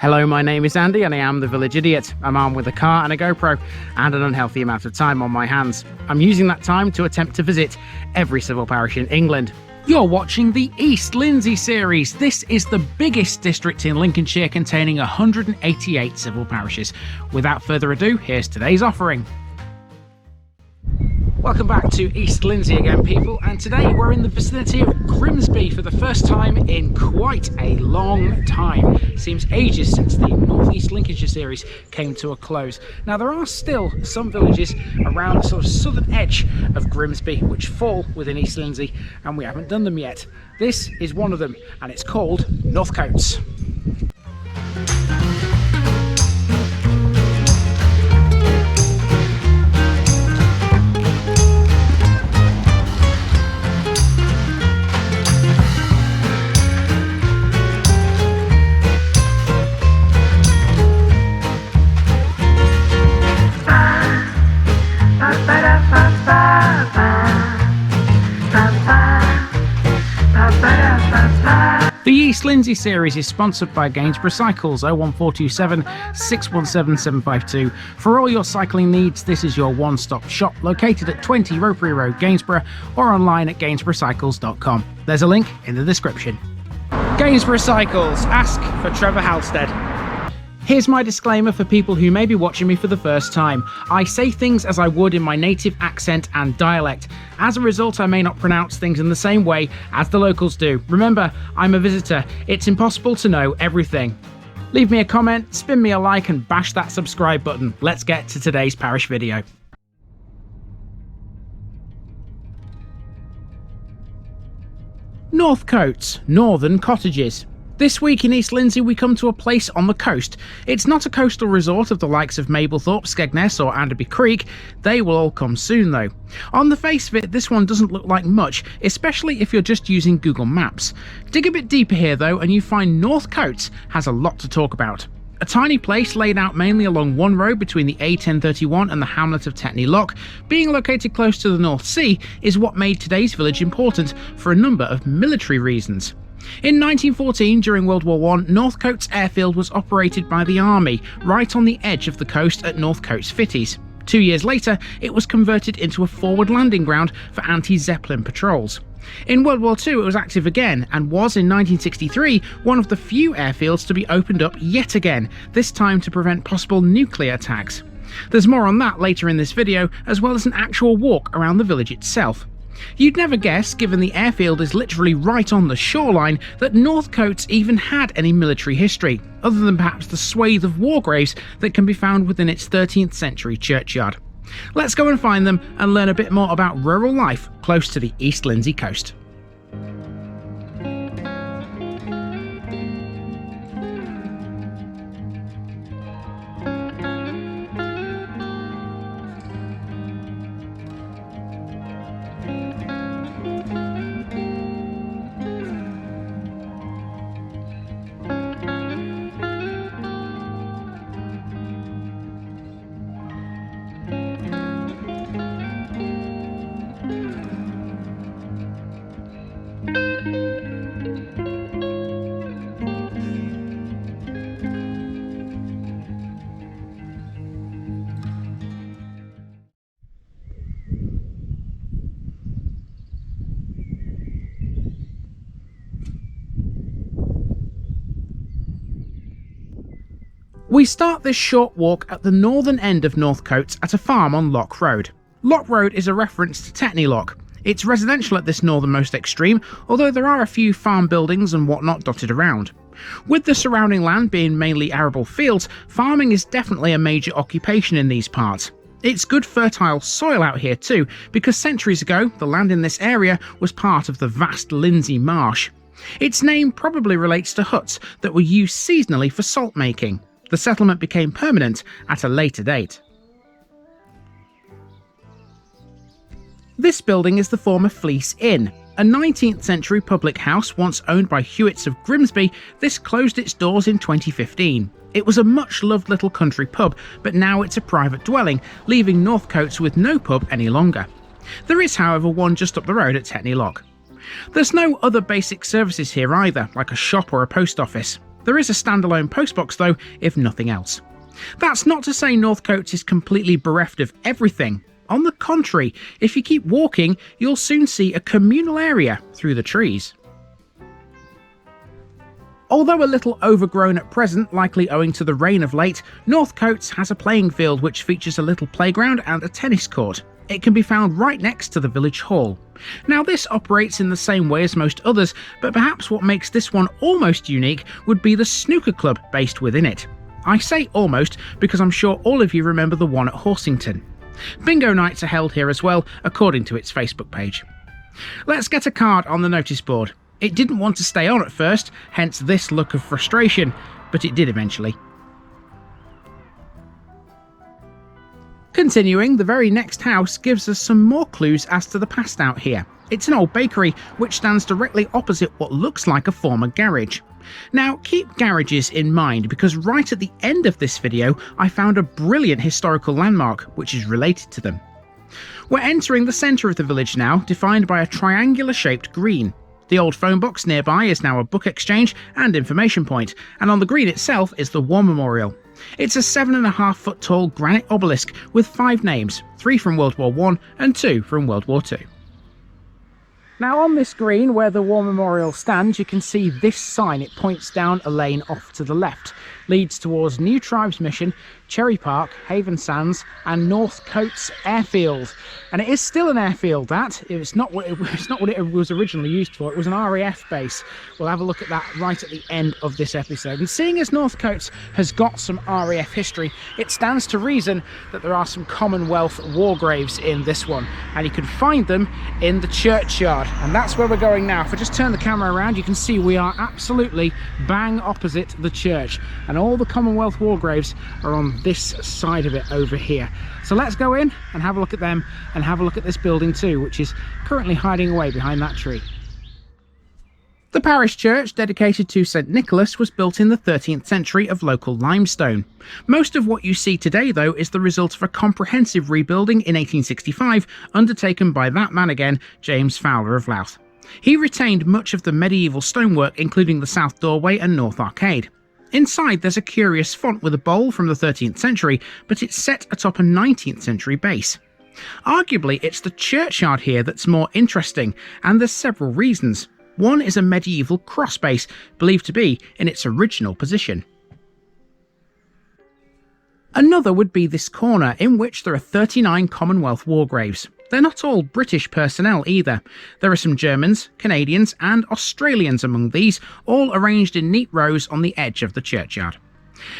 Hello, my name is Andy and I am the Village Idiot. I'm armed with a car and a GoPro and an unhealthy amount of time on my hands. I'm using that time to attempt to visit every civil parish in England. You're watching the East Lindsey series. This is the biggest district in Lincolnshire, containing 188 civil parishes. Without further ado, here's today's offering. Welcome back to East Lindsey again, people, and today we're in the vicinity of Grimsby for the first time in quite a long time. Seems ages since the North East Lincolnshire series came to a close. Now, there are still some villages around the sort of southern edge of Grimsby which fall within East Lindsey, and we haven't done them yet. This is one of them, and it's called North Cotes. The East Lindsey series is sponsored by Gainsborough Cycles 01427 617 752. For all your cycling needs, this is your one-stop shop, located at 20 Ropery Road, Gainsborough, or online at gainsboroughcycles.com. There's a link in the description. Gainsborough Cycles, ask for Trevor Halstead. Here's my disclaimer for people who may be watching me for the first time. I say things as I would in my native accent and dialect. As a result, I may not pronounce things in the same way as the locals do. Remember, I'm a visitor. It's impossible to know everything. Leave me a comment, spin me a like, and bash that subscribe button. Let's get to today's parish video. North Cotes, Northern Cottages. This week in East Lindsey we come to a place on the coast. It's not a coastal resort of the likes of Mablethorpe, Skegness or Anderby Creek. They will all come soon though. On the face of it, this one doesn't look like much, especially if you're just using Google Maps. Dig a bit deeper here though and you find North Cotes has a lot to talk about. A tiny place laid out mainly along one road between the A1031 and the hamlet of Tetney Lock, being located close to the North Sea, is what made today's village important for a number of military reasons. In 1914, during World War I, North Cotes Airfield was operated by the Army, right on the edge of the coast at North Cotes Fitties. 2 years later, it was converted into a forward landing ground for anti-Zeppelin patrols. In World War II, it was active again, and was in 1963 one of the few airfields to be opened up yet again, this time to prevent possible nuclear attacks. There's more on that later in this video, as well as an actual walk around the village itself. You'd never guess, given the airfield is literally right on the shoreline, that North Cotes even had any military history, other than perhaps the swathe of war graves that can be found within its 13th century churchyard. Let's go and find them and learn a bit more about rural life close to the East Lindsey coast. We start this short walk at the northern end of North Cotes at a farm on Lock Road. Lock Road is a reference to Tetney Lock. It's residential at this northernmost extreme, although there are a few farm buildings and whatnot dotted around. With the surrounding land being mainly arable fields, farming is definitely a major occupation in these parts. It's good fertile soil out here too, because centuries ago the land in this area was part of the vast Lindsey Marsh. Its name probably relates to huts that were used seasonally for salt making. The settlement became permanent at a later date. This building is the former Fleece Inn. A 19th century public house once owned by Hewitts of Grimsby, this closed its doors in 2015. It was a much loved little country pub, but now it's a private dwelling, leaving North Cotes with no pub any longer. There is, however, one just up the road at Tetney Lock. There's no other basic services here either, like a shop or a post office. There is a standalone postbox though, if nothing else. That's not to say North Cotes is completely bereft of everything. On the contrary, if you keep walking, you'll soon see a communal area through the trees. Although a little overgrown at present, likely owing to the rain of late, North Cotes has a playing field which features a little playground and a tennis court. It can be found right next to the village hall. Now this operates in the same way as most others, but perhaps what makes this one almost unique would be the snooker club based within it. I say almost because I'm sure all of you remember the one at Horsington. Bingo nights are held here as well, according to its Facebook page. Let's get a card on the notice board. It didn't want to stay on at first, hence this look of frustration, but it did eventually. Continuing, the very next house gives us some more clues as to the past out here. It's an old bakery, which stands directly opposite what looks like a former garage. Now, keep garages in mind because right at the end of this video, I found a brilliant historical landmark which is related to them. We're entering the centre of the village now, defined by a triangular-shaped green. The old phone box nearby is now a book exchange and information point, and on the green itself is the War Memorial. It's a 7.5 foot tall granite obelisk with 5 names, 3 from World War I and 2 from World War II. Now on this green where the War Memorial stands, you can see this sign. It points down a lane off to the left, leads towards New Tribes Mission, Cherry Park, Haven Sands and North Cotes Airfield. And it is still an airfield, that. It's not what it was originally used for. It was an RAF base. We'll have a look at that right at the end of this episode. And seeing as North Cotes has got some RAF history, it stands to reason that there are some Commonwealth war graves in this one. And you can find them in the churchyard. And that's where we're going now. If I just turn the camera around, you can see we are absolutely bang opposite the church. And all the Commonwealth war graves are on this side of it over here. So let's go in and have a look at them and have a look at this building too, which is currently hiding away behind that tree. The parish church, dedicated to St Nicholas, was built in the 13th century of local limestone. Most of what you see today, though, is the result of a comprehensive rebuilding in 1865, undertaken by that man again, James Fowler of Louth. He retained much of the medieval stonework, including the south doorway and north arcade. Inside there's a curious font with a bowl from the 13th century, but it's set atop a 19th century base. Arguably, it's the churchyard here that's more interesting, and there's several reasons. One is a medieval cross base, believed to be in its original position. Another would be this corner, in which there are 39 Commonwealth war graves. They're not all British personnel either. There are some Germans, Canadians and Australians among these, all arranged in neat rows on the edge of the churchyard.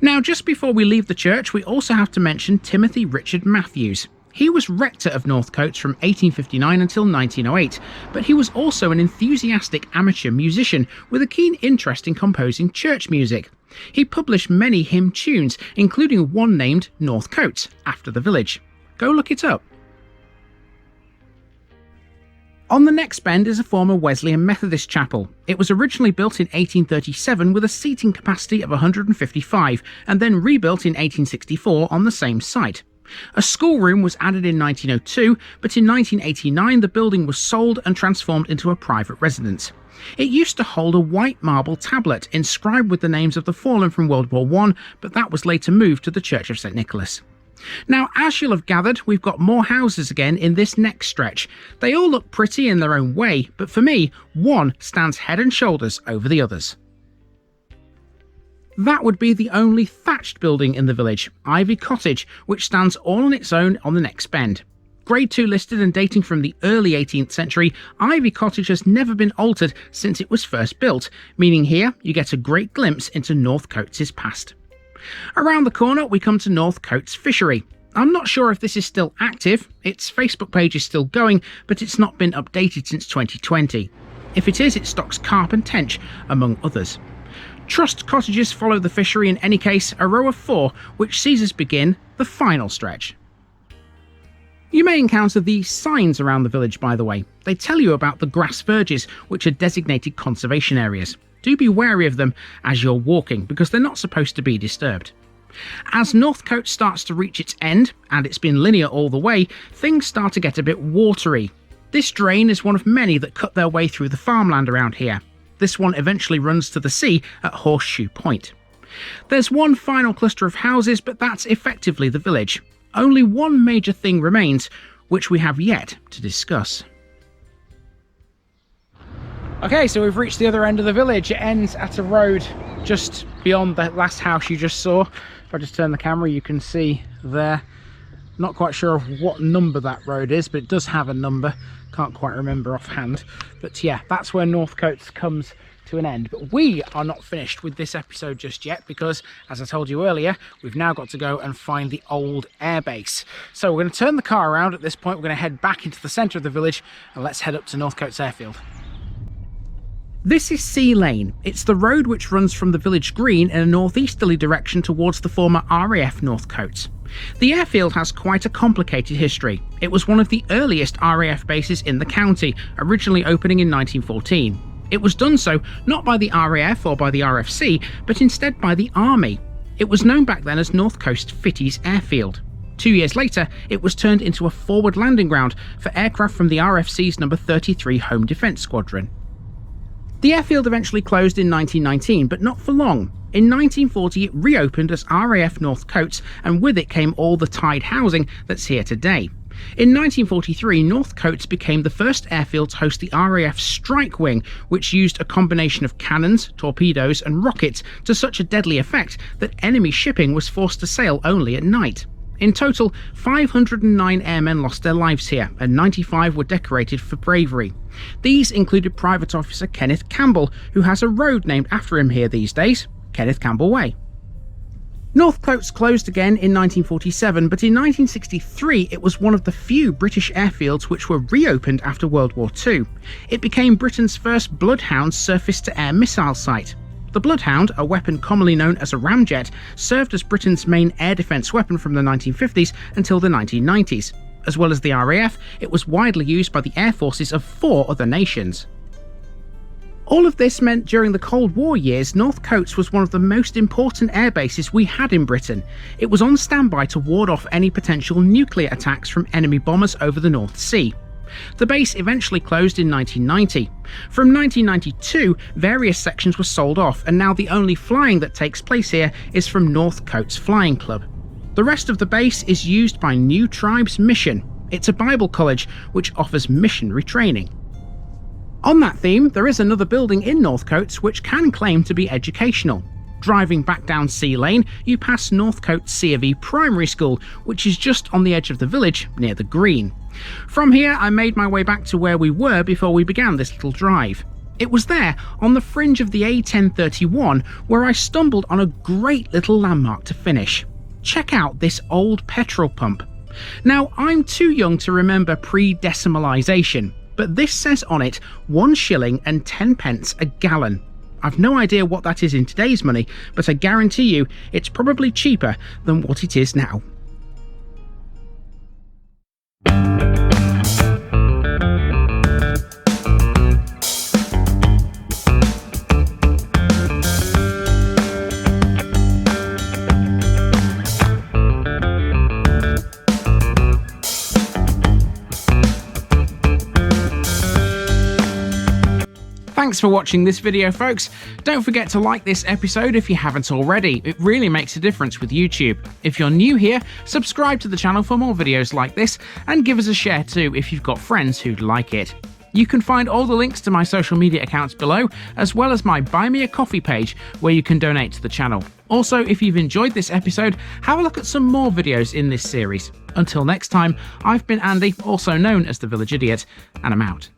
Now, just before we leave the church, we also have to mention Timothy Richard Matthews. He was rector of North Cotes from 1859 until 1908, but he was also an enthusiastic amateur musician with a keen interest in composing church music. He published many hymn tunes, including one named North Cotes, after the village. Go look it up. On the next bend is a former Wesleyan Methodist chapel. It was originally built in 1837 with a seating capacity of 155 and then rebuilt in 1864 on the same site. A schoolroom was added in 1902, but in 1989 the building was sold and transformed into a private residence. It used to hold a white marble tablet inscribed with the names of the fallen from World War I, but that was later moved to the Church of St Nicholas. Now, as you'll have gathered, we've got more houses again in this next stretch. They all look pretty in their own way, but for me, one stands head and shoulders over the others. That would be the only thatched building in the village, Ivy Cottage, which stands all on its own on the next bend. Grade 2 listed and dating from the early 18th century, Ivy Cottage has never been altered since it was first built, meaning here you get a great glimpse into North Cotes' past. Around the corner we come to North Cotes Fishery. I'm not sure if this is still active, its Facebook page is still going, but it's not been updated since 2020. If it is, it stocks carp and tench, among others. Trust cottages follow the fishery in any case, a row of 4, which sees us begin the final stretch. You may encounter these signs around the village, by the way. They tell you about the grass verges, which are designated conservation areas. Do be wary of them as you're walking, because they're not supposed to be disturbed. As North Cotes starts to reach its end, and it's been linear all the way, things start to get a bit watery. This drain is one of many that cut their way through the farmland around here. This one eventually runs to the sea at Horseshoe Point. There's one final cluster of houses, but that's effectively the village. Only one major thing remains, which we have yet to discuss. Okay, so we've reached the other end of the village. It ends at a road just beyond the last house you just saw. If I just turn the camera, you can see there. Not quite sure of what number that road is, but it does have a number. Can't quite remember offhand. But yeah, that's where North Cotes comes to an end. But we are not finished with this episode just yet, because as I told you earlier, we've now got to go and find the old airbase. So we're going to turn the car around at this point. We're going to head back into the centre of the village, and let's head up to North Cotes Airfield. This is Sea Lane. It's the road which runs from the village green in a northeasterly direction towards the former RAF North Cotes. The airfield has quite a complicated history. It was one of the earliest RAF bases in the county, originally opening in 1914. It was done so not by the RAF or by the RFC, but instead by the Army. It was known back then as North Cotes Fitties Airfield. 2 years later, it was turned into a forward landing ground for aircraft from the RFC's No. 33 Home Defence Squadron. The airfield eventually closed in 1919, but not for long. In 1940 it reopened as RAF North Cotes, and with it came all the tied housing that's here today. In 1943, North Cotes became the first airfield to host the RAF Strike Wing, which used a combination of cannons, torpedoes and rockets to such a deadly effect that enemy shipping was forced to sail only at night. In total, 509 airmen lost their lives here, and 95 were decorated for bravery. These included Private Officer Kenneth Campbell, who has a road named after him here these days, Kenneth Campbell Way. North Cotes closed again in 1947, but in 1963 it was one of the few British airfields which were reopened after World War II. It became Britain's first Bloodhound surface-to-air missile site. The Bloodhound, a weapon commonly known as a ramjet, served as Britain's main air defence weapon from the 1950s until the 1990s. As well as the RAF, it was widely used by the air forces of 4 other nations. All of this meant during the Cold War years, North Cotes was one of the most important air bases we had in Britain. It was on standby to ward off any potential nuclear attacks from enemy bombers over the North Sea. The base eventually closed in 1990. From 1992, various sections were sold off, and now the only flying that takes place here is from North Cotes Flying Club. The rest of the base is used by New Tribes Mission. It's a Bible college which offers missionary training. On that theme, there is another building in North Cotes which can claim to be educational. Driving back down Sea Lane, you pass North Cotes C of E Primary School, which is just on the edge of the village near the green. From here, I made my way back to where we were before we began this little drive. It was there, on the fringe of the A1031, where I stumbled on a great little landmark to finish. Check out this old petrol pump. Now, I'm too young to remember pre-decimalisation, but this says on it 1 shilling and 10 pence a gallon. I've no idea what that is in today's money, but I guarantee you it's probably cheaper than what it is now. Thanks for watching this video, folks. Don't forget to like this episode if you haven't already. It really makes a difference with YouTube. If you're new here, subscribe to the channel for more videos like this, and give us a share too if you've got friends who'd like it. You can find all the links to my social media accounts below, as well as my Buy Me a Coffee page where you can donate to the channel. Also, if you've enjoyed this episode, have a look at some more videos in this series. Until next time, I've been Andy, also known as the Village Idiot, and I'm out.